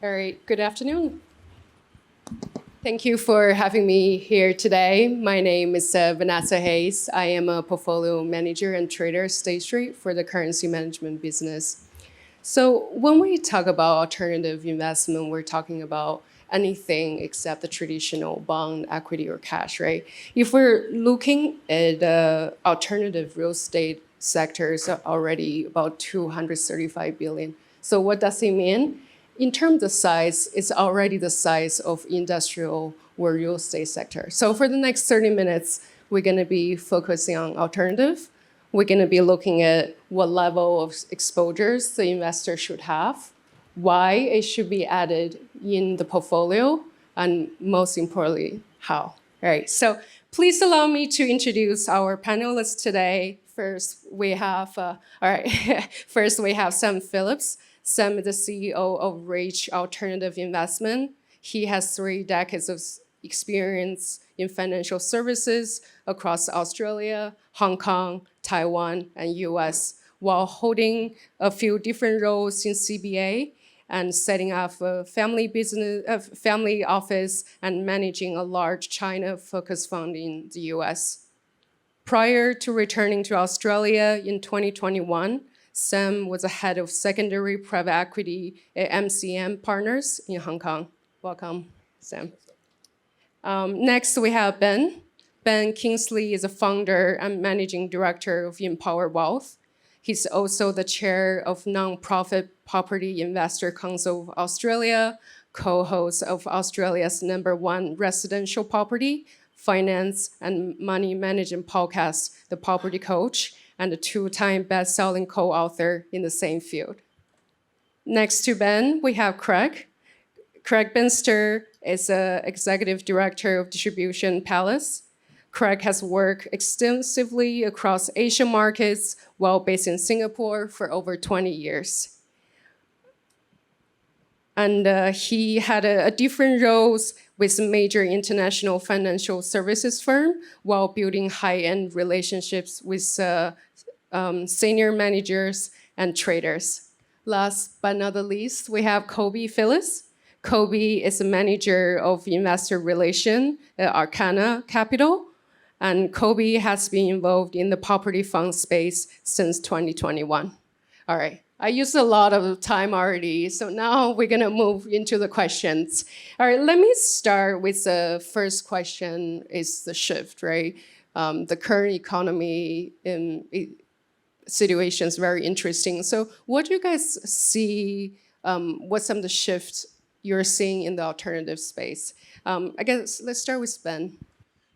All right, good afternoon. Thank you for having me here today. My name is Vanessa Hayes. I am a portfolio manager and trader at State Street for the currency management business. So when we talk about alternative investment, we're talking about anything except the traditional bond, equity, or cash, right? If we're looking at alternative real estate sectors, are already about 235 billion. So what does it mean? In terms of size, it's already the size of industrial or real estate sector. So for the next 30 minutes, we're going to be focusing on alternative. We're going to be looking at what level of exposures the investor should have, why it should be added in the portfolio, and most importantly, how. All right, so please allow me to introduce our panelists today. First, we have First we have Sam Phillips. Sam is the CEO of Rage Alternative Investment. He has 3 decades of experience in financial services across Australia, Hong Kong, Taiwan, and US, while holding a few different roles in CBA and setting up a family office and managing a large China-focused fund in the US. Prior to returning to Australia in 2021, Sam was the head of secondary private equity at MCM Partners in Hong Kong. Welcome, Sam. Next, we have Ben. Ben Kingsley is a founder and managing director of Empower Wealth. He's also the chair of nonprofit Property Investor Council of Australia, co-host of Australia's #1 residential property, finance, and money management podcast, The Property Coach, and a 2-time best-selling co-author in the same field. Next to Ben, we have Craig. Craig Binster is an executive director of Distribution Palace. Craig has worked extensively across Asian markets while based in Singapore for over 20 years. And he had a different roles with major international financial services firm while building high-end relationships with senior managers and traders. Last but not the least, we have Kobe Phillips. Kobe is a manager of investor relation at Arcana Capital, and Kobe has been involved in the property fund space since 2021. All right, I used a lot of time already, so now we're gonna move into the questions. All right, let me start with the first question is the shift, right? The current economy situation is very interesting. So what do you guys see, what's some of the shifts you're seeing in the alternative space? I guess let's start with Ben.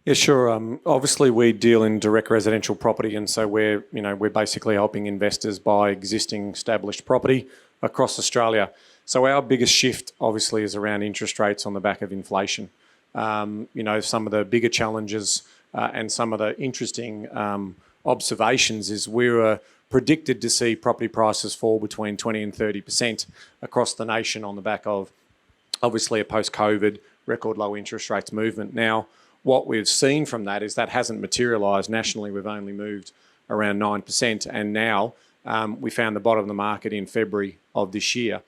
Yeah, sure. Obviously, we deal in direct residential property, and so we're basically helping investors buy existing established property across Australia. So our biggest shift, obviously, is around interest rates on the back of inflation. Some of the bigger challenges and some of the interesting observations is we were predicted to see property prices fall between 20 and 30% across the nation on the back of, obviously, a post-COVID record low interest rates movement. Now, what we've seen from that is that hasn't materialised nationally. We've only moved around 9%, and now we found the bottom of the market in February of this year.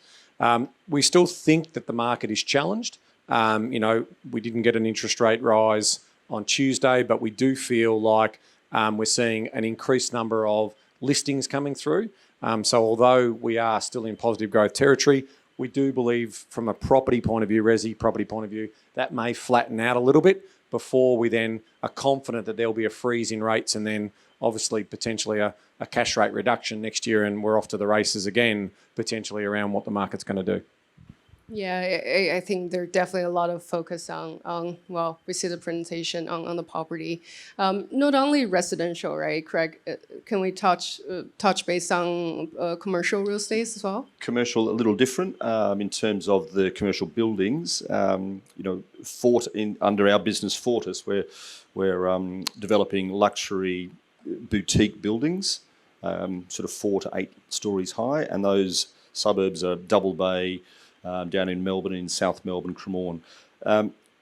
We still think that the market is challenged. We didn't get an interest rate rise on Tuesday, but we do feel like we're seeing an increased number of listings coming through. So although we are still in positive growth territory, we do believe from a property point of view, resi property point of view, that may flatten out a little bit before we then are confident that there'll be a freeze in rates and then obviously potentially a cash rate reduction next year, and we're off to the races again, potentially around what the market's going to do. Yeah, I think there's definitely a lot of focus on we see the presentation on the property. Not only residential, right, Craig? Can we touch base on commercial real estate as well? Commercial, a little different in terms of the commercial buildings. Under our business Fortis, we're developing luxury boutique buildings, sort of 4 to 8 stories high, and those suburbs are Double Bay, down in Melbourne, in South Melbourne, Cremorne.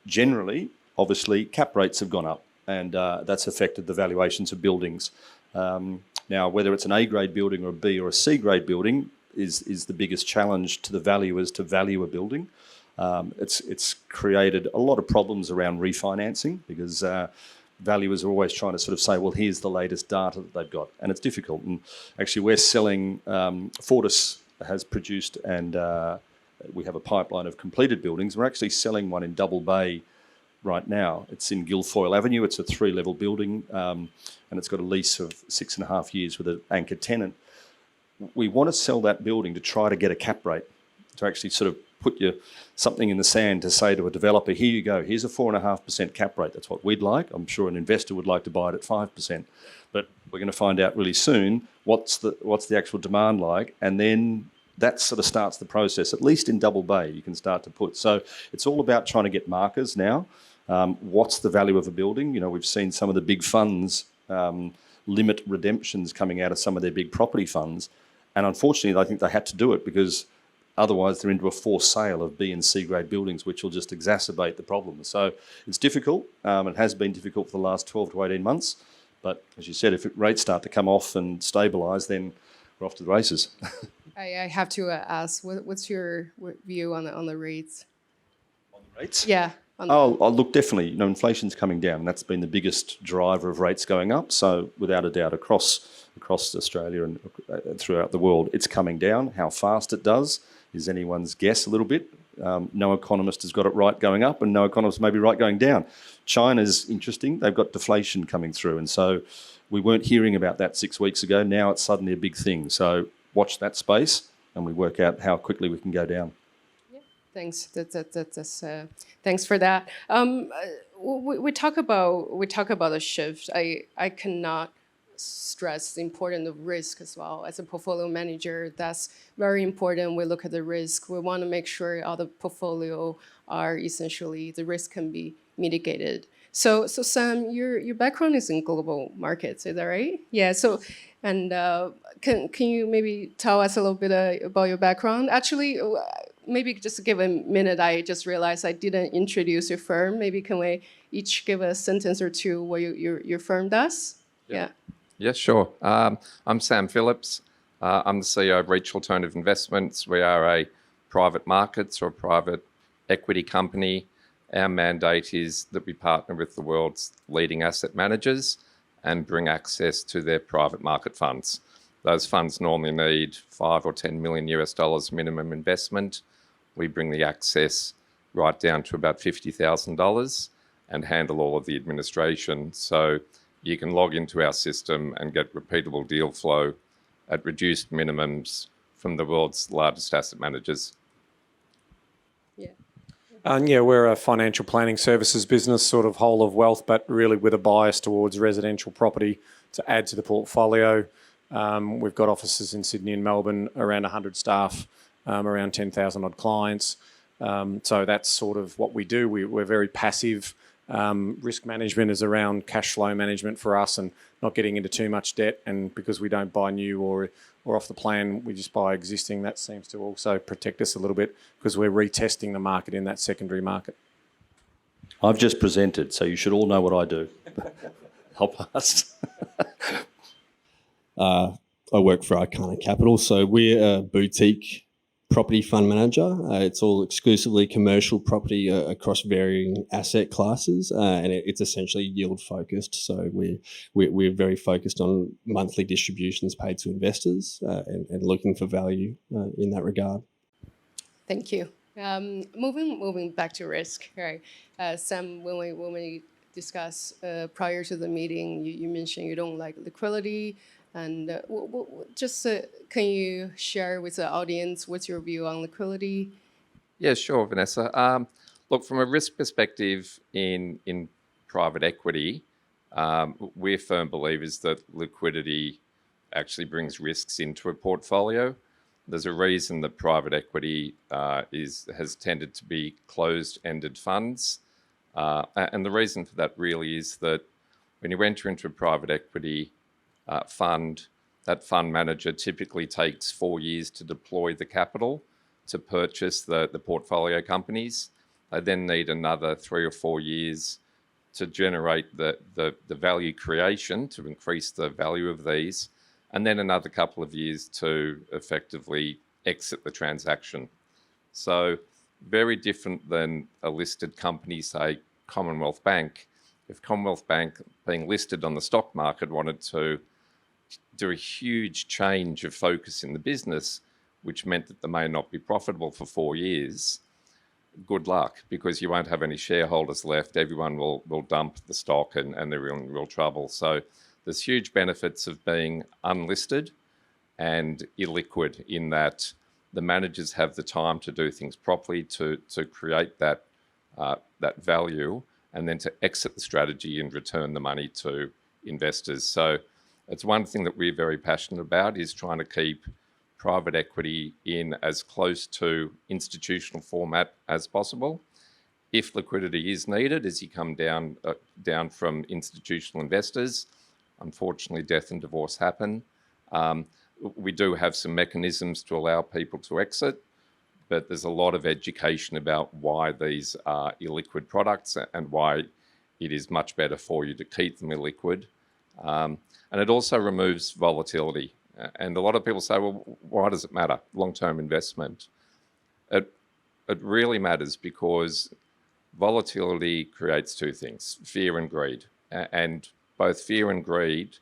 Generally, obviously, cap rates have gone up, and that's affected the valuations of buildings. Now, whether it's an A-grade building or a B or a C-grade building, is the biggest challenge to the valuers to value a building. It's created a lot of problems around refinancing because valuers are always trying to sort of say, well, here's the latest data that they've got, and it's difficult. And actually, we're selling. Fortis has produced, and we have a pipeline of completed buildings. We're actually selling one in Double Bay right now. It's in Guilfoyle Avenue. It's a 3-level building, and it's got a lease of 6.5 years with an anchor tenant. We want to sell that building to try to get a cap rate, to actually sort of put something in the sand to say to a developer, here you go, here's a 4.5% cap rate. That's what we'd like. I'm sure an investor would like to buy it at 5%. But we're going to find out really soon what's the actual demand like, and then that sort of starts the process. At least in Double Bay, you can start to put. So it's all about trying to get markers now. What's the value of a building? You know, we've seen some of the big funds limit redemptions coming out of some of their big property funds. And unfortunately, I think they had to do it because otherwise they're into a forced sale of B and C grade buildings, which will just exacerbate the problem. So it's difficult. It has been difficult for the last 12 to 18 months. But as you said, if rates start to come off and stabilise, then we're off to the races. I have to ask, what's your view on the rates? On the rates? Yeah. Look, definitely. You know, inflation's coming down. That's been the biggest driver of rates going up. So without a doubt, across Australia and throughout the world, it's coming down. How fast it does is anyone's guess a little bit. No economist has got it right going up, and no economist may be right going down. China's interesting. They've got deflation coming through, and so we weren't hearing about that 6 weeks ago. Now it's suddenly a big thing. So watch that space, and we work out how quickly we can go down. Yeah, thanks. Thanks for that. We talk about a shift. I cannot stress the importance of risk as well. As a portfolio manager, that's very important. We look at the risk. We want to make sure all the portfolio are essentially the risk can be mitigated. So Sam, your background is in global markets, is that right? Yeah. So, and can you maybe tell us a little bit about your background? Actually, maybe just give a minute. I just realized I didn't introduce your firm. Maybe can we each give a sentence or two what your firm does? Yeah. Yes, sure. I'm Sam Phillips. I'm the CEO of Reach Alternative Investments. We are a private markets or private equity company. Our mandate is that we partner with the world's leading asset managers and bring access to their private market funds. Those funds normally need $5 or $10 million US minimum investment. We bring the access right down to about $50,000 and handle all of the administration. So you can log into our system and get repeatable deal flow at reduced minimums from the world's largest asset managers. Yeah. Yeah, we're a financial planning services business, sort of whole of wealth, but really with a bias towards residential property to add to the portfolio. We've got offices in Sydney and Melbourne, around 100 staff, around 10,000 odd clients. So that's sort of what we do. We're very passive. Risk management is around cash flow management for us and not getting into too much debt. And because we don't buy new or off the plan, we just buy existing. That seems to also protect us a little bit because we're retesting the market in that secondary market. I've just presented, so you should all know what I do. I'll pass. I work for Arcana Capital, so we're a boutique property fund manager. It's all exclusively commercial property across varying asset classes, and it's essentially yield focused. So we're very focused on monthly distributions paid to investors and looking for value in that regard. Thank you. Moving back to risk, right? Sam, when we discuss prior to the meeting, you mentioned you don't like liquidity. And just can you share with the audience what's your view on liquidity? Yeah, sure, Vanessa. Look, from a risk perspective in private equity, we're firm believers that liquidity actually brings risks into a portfolio. There's a reason that private equity has tended to be closed-ended funds. And the reason for that really is that when you enter into a private equity fund, that fund manager typically takes 4 years to deploy the capital to purchase the portfolio companies. They then need another 3 or 4 years to generate the value creation, to increase the value of these. and then another couple of years to effectively exit the transaction. So very different than a listed company, say Commonwealth Bank. If Commonwealth Bank, being listed on the stock market, wanted to do a huge change of focus in the business, which meant that they may not be profitable for 4 years, good luck, because you won't have any shareholders left. Everyone will dump the stock and they're in real trouble. So there's huge benefits of being unlisted and illiquid in that the managers have the time to do things properly, to create that value, and then to exit the strategy and return the money to investors. So it's one thing that we're very passionate about, is trying to keep private equity in as close to institutional format as possible. If liquidity is needed as you come down from institutional investors, unfortunately death and divorce happen. We do have some mechanisms to allow people to exit, but there's a lot of education about why these are illiquid products and why it is much better for you to keep them illiquid. And it also removes volatility. And a lot of people say, well, why does it matter? Long-term investment. It really matters because volatility creates two things, fear and greed. And both fear and greed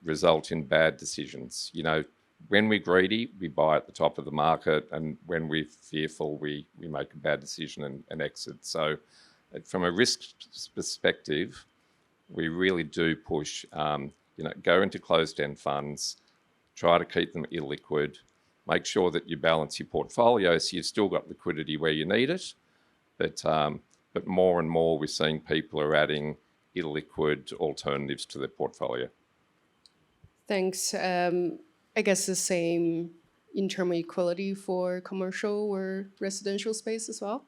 result in bad decisions. You know, when we're greedy, we buy at the top of the market, and when we're fearful, we make a bad decision and exit. So from a risk perspective, we really do push, go into closed-end funds, try to keep them illiquid, make sure that you balance your portfolio so you've still got liquidity where you need it. But more and more we're seeing people are adding illiquid alternatives to their portfolio. Thanks. I guess the same in terms of equality for commercial or residential space as well?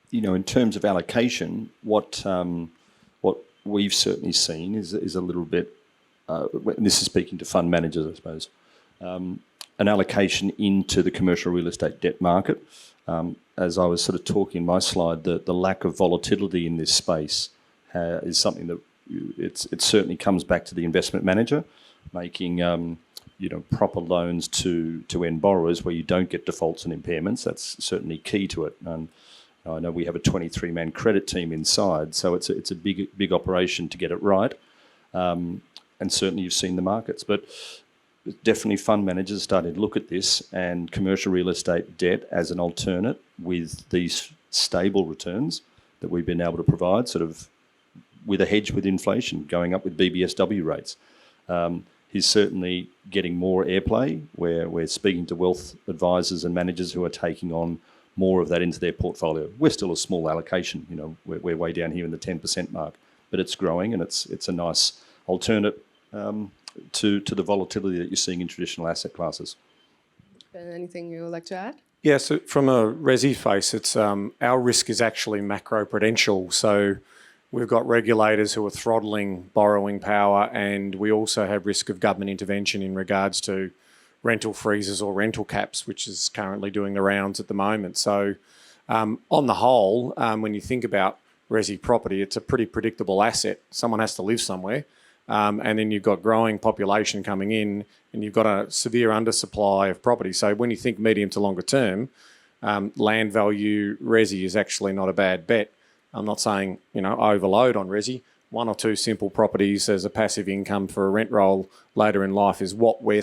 You know, in terms of allocation, what we've certainly seen is a little bit, and this is speaking to fund managers, I suppose, an allocation into the commercial real estate debt market. As I was sort of talking in my slide, the lack of volatility in this space is something that it certainly comes back to the investment manager making proper loans to end borrowers where you don't get defaults and impairments. That's certainly key to it. And I know we have a 23-man credit team inside, so it's a big operation to get it right. And certainly you've seen the markets, but definitely fund managers starting to look at this and commercial real estate debt as an alternate with these stable returns that we've been able to provide, sort of with a hedge with inflation going up with BBSW rates. Is certainly getting more airplay, where we're speaking to wealth advisors and managers who are taking on more of that into their portfolio. We're still a small allocation, we're way down here in the 10% mark, but it's growing, and it's a nice alternate to the volatility that you're seeing in traditional asset classes. Ben, anything you would like to add? Yeah, so from a resi face, it's our risk is actually macro-prudential. So we've got regulators who are throttling borrowing power, and we also have risk of government intervention in regards to rental freezes or rental caps, which is currently doing the rounds at the moment. So on the whole, when you think about resi property, it's a pretty predictable asset. Someone has to live somewhere. And then you've got growing population coming in, and you've got a severe undersupply of property. So when you think medium to longer term, land value resi is actually not a bad bet. I'm not saying, overload on resi. One or two simple properties as a passive income for a rent roll later in life is what we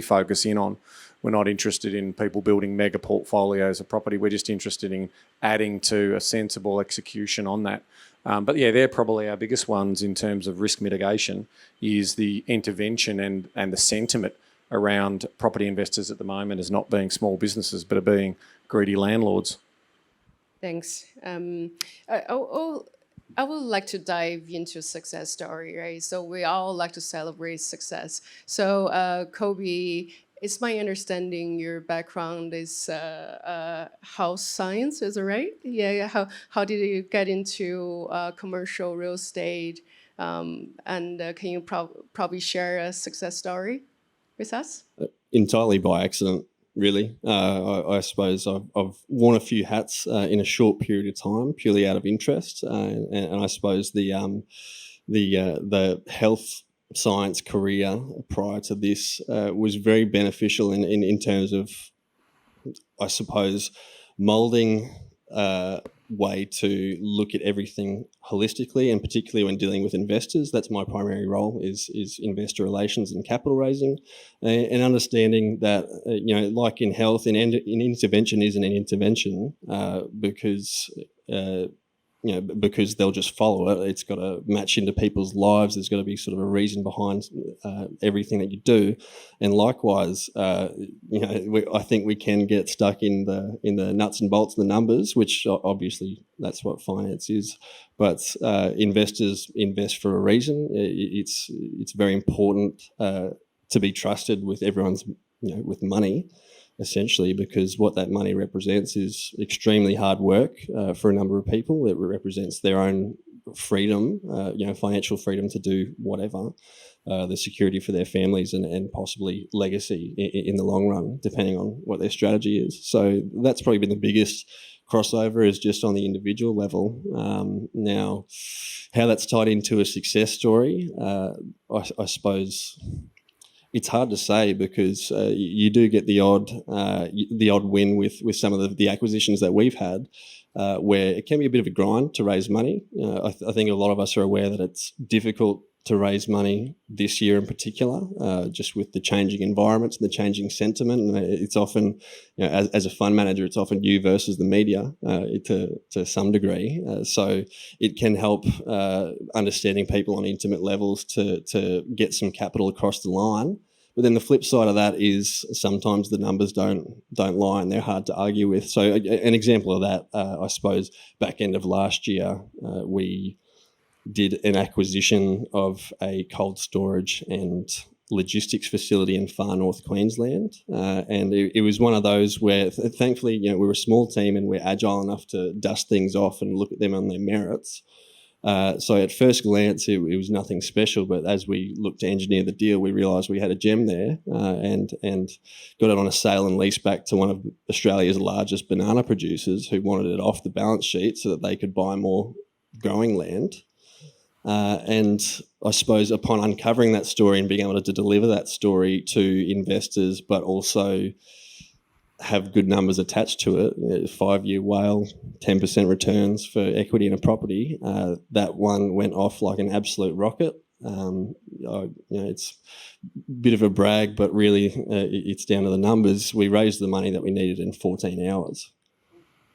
focus in on. We're not interested in people building mega portfolios of property. We're just interested in adding to a sensible execution on that. But yeah, they're probably our biggest ones in terms of risk mitigation, is the intervention and the sentiment around property investors at the moment as not being small businesses, but are being greedy landlords. Thanks. I would like to dive into success story, right? So we all like to celebrate success. So Kobe, it's my understanding your background is house science, is it right? Yeah. How did you get into commercial real estate? And can you probably share a success story with us? Entirely by accident, really. I suppose I've worn a few hats in a short period of time, purely out of interest, and I suppose the the health science career prior to this was very beneficial in terms of, I suppose, molding way to look at everything holistically, and particularly when dealing with investors. That's my primary role, is investor relations and capital raising, and understanding that like in health, an intervention isn't an intervention because because they'll just follow it. It's got to match into people's lives. There's got to be sort of a reason behind everything that you do. And likewise, I think we can get stuck in the nuts and bolts of the numbers, which obviously that's what finance is. But investors invest for a reason. It's very important to be trusted with everyone's with money, essentially, because what that money represents is extremely hard work for a number of people. It represents their own freedom, financial freedom to do whatever, the security for their families, and possibly legacy in the long run, depending on what their strategy is. So that's probably been the biggest crossover, is just on the individual level. Now, how that's tied into a success story, I suppose it's hard to say, because you do get the odd win with some of the acquisitions that we've had, where it can be a bit of a grind to raise money. I think a lot of us are aware that it's difficult to raise money this year in particular, just with the changing environments and the changing sentiment. And it's often, as a fund manager, it's often you versus the media to some degree. So it can help understanding people on intimate levels to get some capital across the line. But then the flip side of that is sometimes the numbers don't lie, and they're hard to argue with. So an example of that, I suppose, back end of last year, we did an acquisition of a cold storage and logistics facility in far north Queensland, and it was one of those where, thankfully, we're a small team and we're agile enough to dust things off and look at them on their merits. So at first glance, it was nothing special, but as we looked to engineer the deal, we realised we had a gem there, and got it on a sale and lease back to one of Australia's largest banana producers, who wanted it off the balance sheet so that they could buy more growing land. And I suppose upon uncovering that story and being able to deliver that story to investors, but also have good numbers attached to it, 5-year whale, 10% returns for equity in a property, that one went off like an absolute rocket. It's a bit of a brag, but really it's down to the numbers. We raised the money that we needed in 14 hours,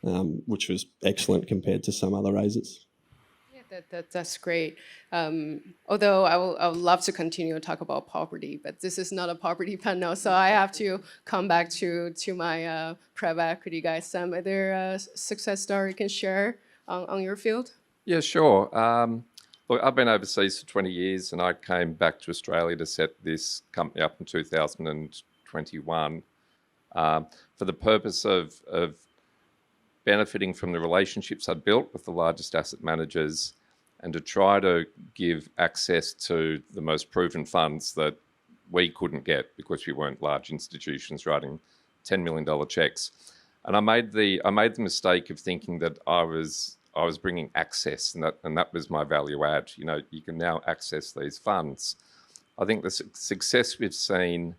which was excellent compared to some other raises. That's great. Although I would love to continue to talk about property, but this is not a property panel, so I have to come back to my private equity guys. Sam, are there a success story you can share on your field? Yeah, sure. Look, I've been overseas for 20 years, and I came back to Australia to set this company up in 2021 for the purpose of benefiting from the relationships I'd built with the largest asset managers, and to try to give access to the most proven funds that we couldn't get because we weren't large institutions writing $10 million checks. And I made the mistake of thinking that I was bringing access, and that was my value add. You can now access these funds. I think the success we've seen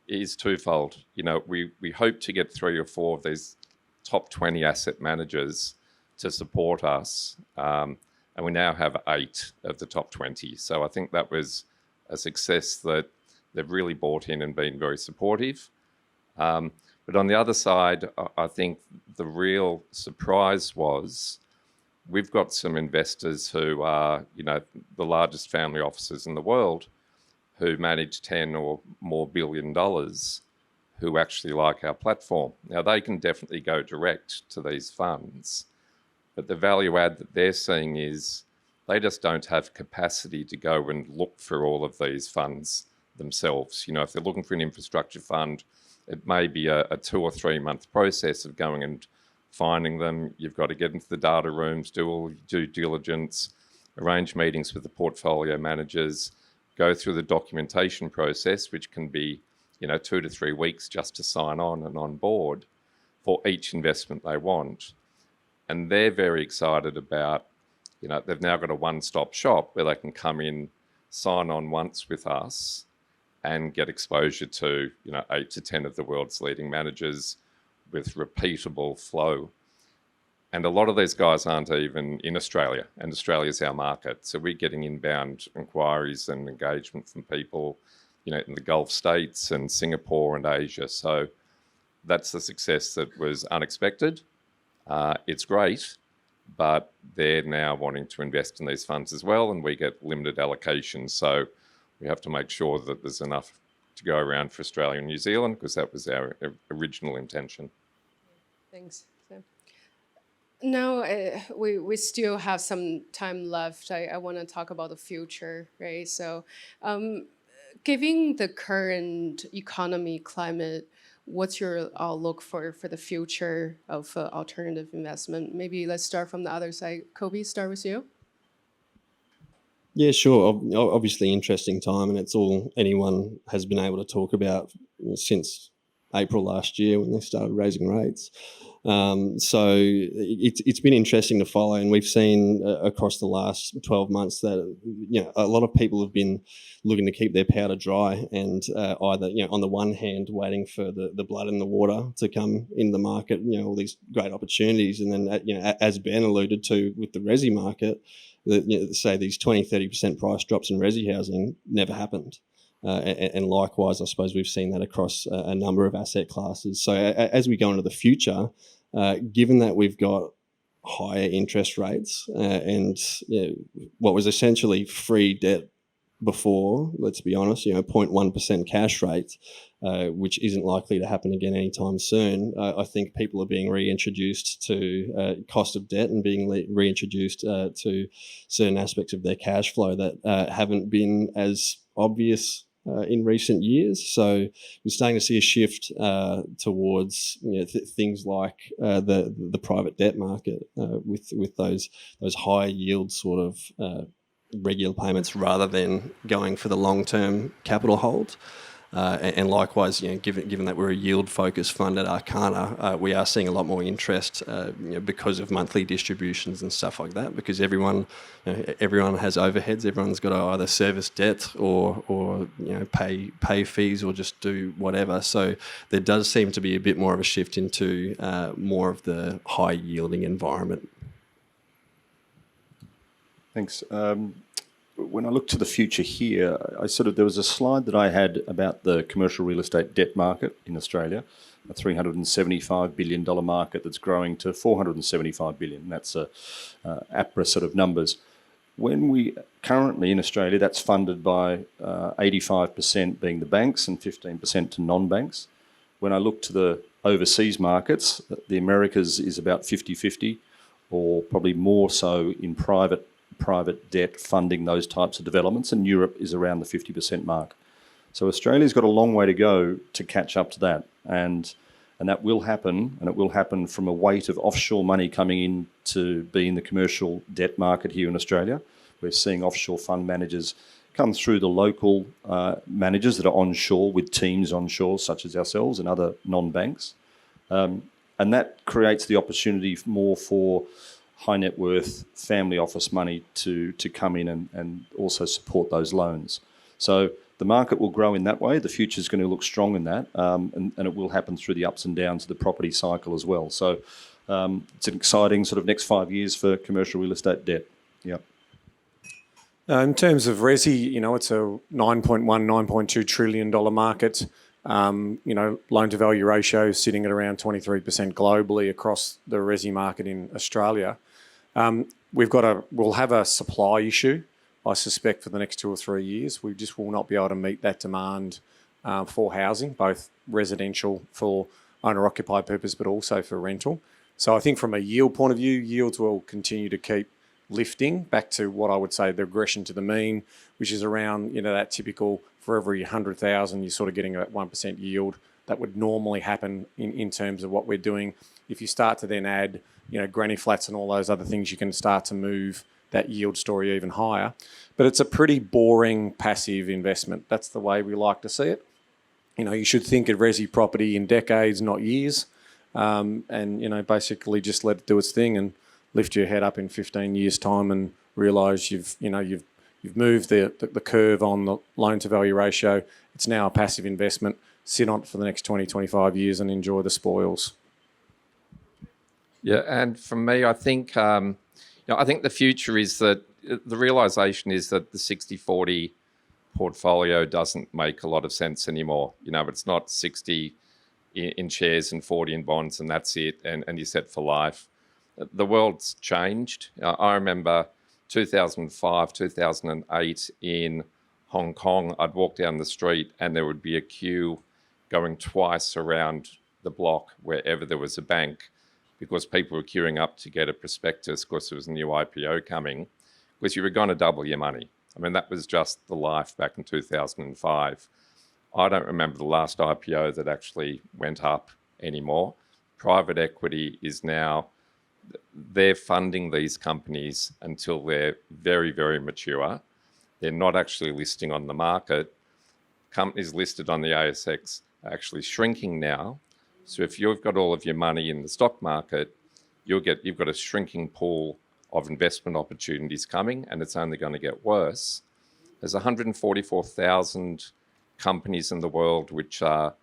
is twofold. We hope to get 3 or 4 of these top 20 asset managers to support us. And we now have 8 of the top 20. So I think that was a success that they've really bought in and been very supportive. But on the other side, I think the real surprise was we've got some investors who are, the largest family offices in the world, who manage 10 or more billion dollars, who actually like our platform. Now, they can definitely go direct to these funds, but the value add that they're seeing is they just don't have capacity to go and look for all of these funds themselves. If they're looking for an infrastructure fund, it may be a 2 or 3 month process of going and finding them. You've got to get into the data rooms, do all your due diligence, arrange meetings with the portfolio managers, go through the documentation process, which can be 2 to 3 weeks just to sign on and on board for each investment they want. And they're very excited about they've now got a one-stop shop where they can come in, sign on once with us, and get exposure to 8 to 10 of the world's leading managers with repeatable flow. And a lot of these guys aren't even in Australia, and Australia's our market. So we're getting inbound inquiries and engagement from people, in the Gulf states and Singapore and Asia. So that's the success that was unexpected. It's great, but they're now wanting to invest in these funds as well, and we get limited allocations. So we have to make sure that there's enough to go around for Australia and New Zealand, because that was our original intention. Thanks. Now, we still have some time left. I want to talk about the future, right? So, given the current economy climate, what's your outlook for the future of alternative investment? Maybe let's start from the other side. Kobe, start with you. Yeah, sure. Obviously, interesting time, and it's all anyone has been able to talk about since April last year when they started raising rates. So it's been interesting to follow, and we've seen across the last 12 months that a lot of people have been looking to keep their powder dry, and either on the one hand waiting for the blood in the water to come in the market, all these great opportunities, and then as Ben alluded to with the resi market, say these 20-30% price drops in resi housing never happened. And likewise, I suppose we've seen that across a number of asset classes. So as we go into the future, given that we've got higher interest rates and what was essentially free debt before, let's be honest, 0.1% cash rate, which isn't likely to happen again anytime soon. I think people are being reintroduced to cost of debt and being reintroduced to certain aspects of their cash flow that haven't been as obvious in recent years. So we're starting to see a shift towards things like the private debt market with those high yield sort of regular payments rather than going for the long-term capital hold. And likewise, given that we're a yield-focused fund at Arcana, we are seeing a lot more interest because of monthly distributions and stuff like that. Because everyone has overheads. Everyone's got to either service debt or pay fees or just do whatever. So there does seem to be a bit more of a shift into more of the high-yielding environment. Thanks. When I look to the future here, there was a slide that I had about the commercial real estate debt market in Australia, a $375 billion market that's growing to $475 billion. That's APRA sort of numbers. When we currently in Australia, that's funded by 85% being the banks and 15% to non-banks. When I look to the overseas markets, the Americas is about 50-50, or probably more so in private debt funding those types of developments, and Europe is around the 50% mark. So Australia's got a long way to go to catch up to that, and that will happen, and it will happen from a weight of offshore money coming in to be in the commercial debt market here in Australia. We're seeing offshore fund managers come through the local managers that are onshore with teams onshore, such as ourselves and other non-banks, and that creates the opportunity more for high net worth family office money to come in and also support those loans. So the market will grow in that way. The future is going to look strong in that, and it will happen through the ups and downs of the property cycle as well. So it's an exciting sort of next 5 years for commercial real estate debt. Yeah. In terms of resi, it's a $9.1, $9.2 trillion market. Loan to value ratio is sitting at around 23% globally across the resi market in Australia. We'll have a supply issue, I suspect, for the next 2 or 3 years. We just will not be able to meet that demand for housing, both residential for owner-occupied purpose, but also for rental. So I think from a yield point of view, yields will continue to keep lifting back to what I would say the regression to the mean, which is around that typical for every 100,000 you're sort of getting a 1% yield. That would normally happen in terms of what we're doing. If you start to then add granny flats and all those other things, you can start to move that yield story even higher. But it's a pretty boring passive investment. That's the way we like to see it. You should think of resi property in decades, not years, and basically just let it do its thing. And lift your head up in 15 years' time and realise you've moved the curve on the loan to value ratio. It's now a passive investment. Sit on it for the next 20, 25 years and enjoy the spoils. Yeah, and for me, I think I think the future is that the realisation is that the 60-40 portfolio doesn't make a lot of sense anymore. It's not 60 in shares and 40 in bonds and that's it, and you're set for life. The world's changed. I remember 2005, 2008 in Hong Kong, I'd walk down the street and there would be a queue going twice around the block wherever there was a bank, because people were queuing up to get a prospectus because there was a new IPO coming, because you were going to double your money. I mean, that was just the life back in 2005. I don't remember the last IPO that actually went up anymore. Private equity is now, they're funding these companies until they're very, very mature. They're not actually listing on the market. Companies listed on the ASX are actually shrinking now. So if you've got all of your money in the stock market, you've got a shrinking pool of investment opportunities coming, and it's only going to get worse. There's 144,000 companies in the world which are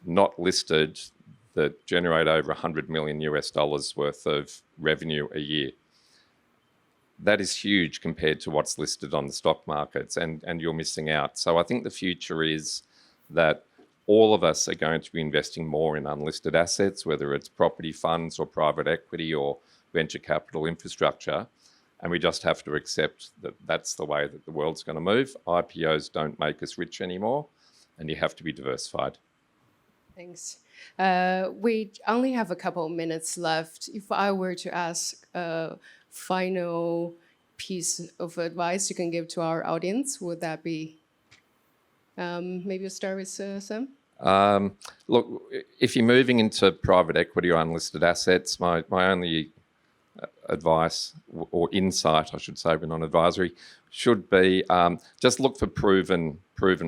not listed that generate over $100 million worth of revenue a year. That is huge compared to what's listed on the stock markets, and you're missing out. So I think the future is that all of us are going to be investing more in unlisted assets, whether it's property funds or private equity or venture capital infrastructure. And we just have to accept that that's the way that the world's going to move. IPOs don't make us rich anymore, and you have to be diversified. Thanks. We only have a couple of minutes left. If I were to ask a final piece of advice you can give to our audience, would that be? Maybe we'll start with Sam. Look, if you're moving into private equity or unlisted assets, my only advice or insight, I should say, we're not advisory, should be just look for proven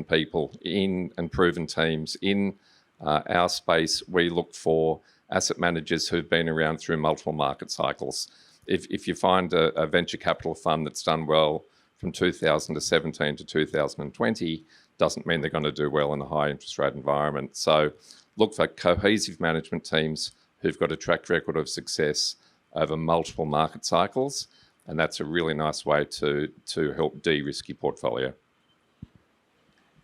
people and proven teams. In our space, we look for asset managers who've been around through multiple market cycles. If you find a venture capital fund that's done well from 2017 to 2020, doesn't mean they're going to do well in a high interest rate environment. So look for cohesive management teams who've got a track record of success over multiple market cycles, and that's a really nice way to help de-risk your portfolio.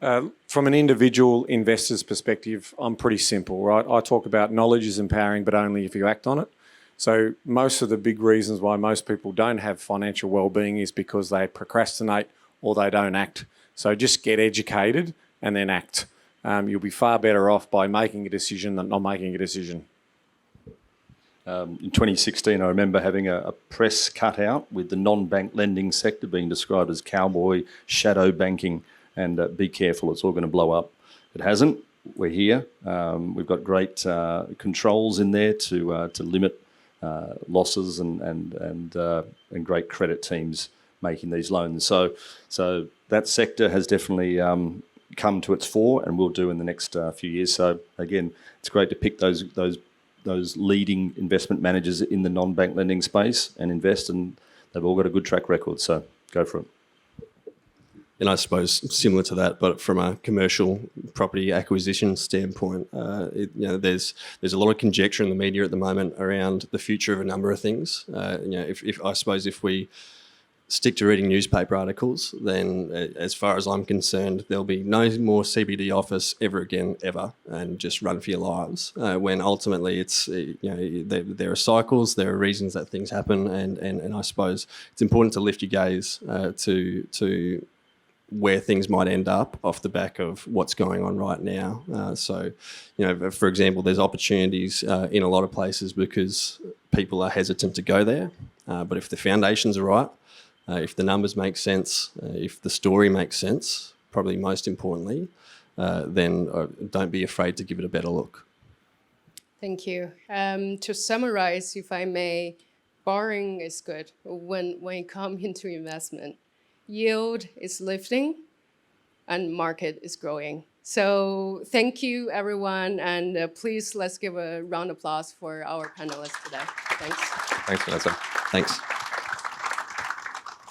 From an individual investor's perspective, I'm pretty simple, right? I talk about knowledge is empowering, but only if you act on it. So most of the big reasons why most people don't have financial well-being is because they procrastinate or they don't act. So just get educated and then act. You'll be far better off by making a decision than not making a decision. In 2016, I remember having a press cutout with the non-bank lending sector being described as cowboy shadow banking, and be careful, it's all going to blow up. It hasn't. We're here. We've got great controls in there to limit losses and great credit teams making these loans. So that sector has definitely come to its fore and will do in the next few years. So again, it's great to pick those leading investment managers in the non-bank lending space and invest, and they've all got a good track record. So go for it. And I suppose similar to that, but from a commercial property acquisition standpoint, there's a lot of conjecture in the media at the moment around the future of a number of things. If we stick to reading newspaper articles, then as far as I'm concerned, there'll be no more CBD office ever again, ever, and just run for your lives. When ultimately it's, there are cycles, there are reasons that things happen, and I suppose it's important to lift your gaze to where things might end up off the back of what's going on right now. For example, there's opportunities in a lot of places because people are hesitant to go there. But if the foundations are right, if the numbers make sense, if the story makes sense, probably most importantly, then don't be afraid to give it a better look. Thank you. To summarize, if I may, borrowing is good when you come into investment. Yield is lifting and market is growing. So thank you, everyone, and please let's give a round of applause for our panelists today. Thanks. Thanks, Vanessa. Thanks.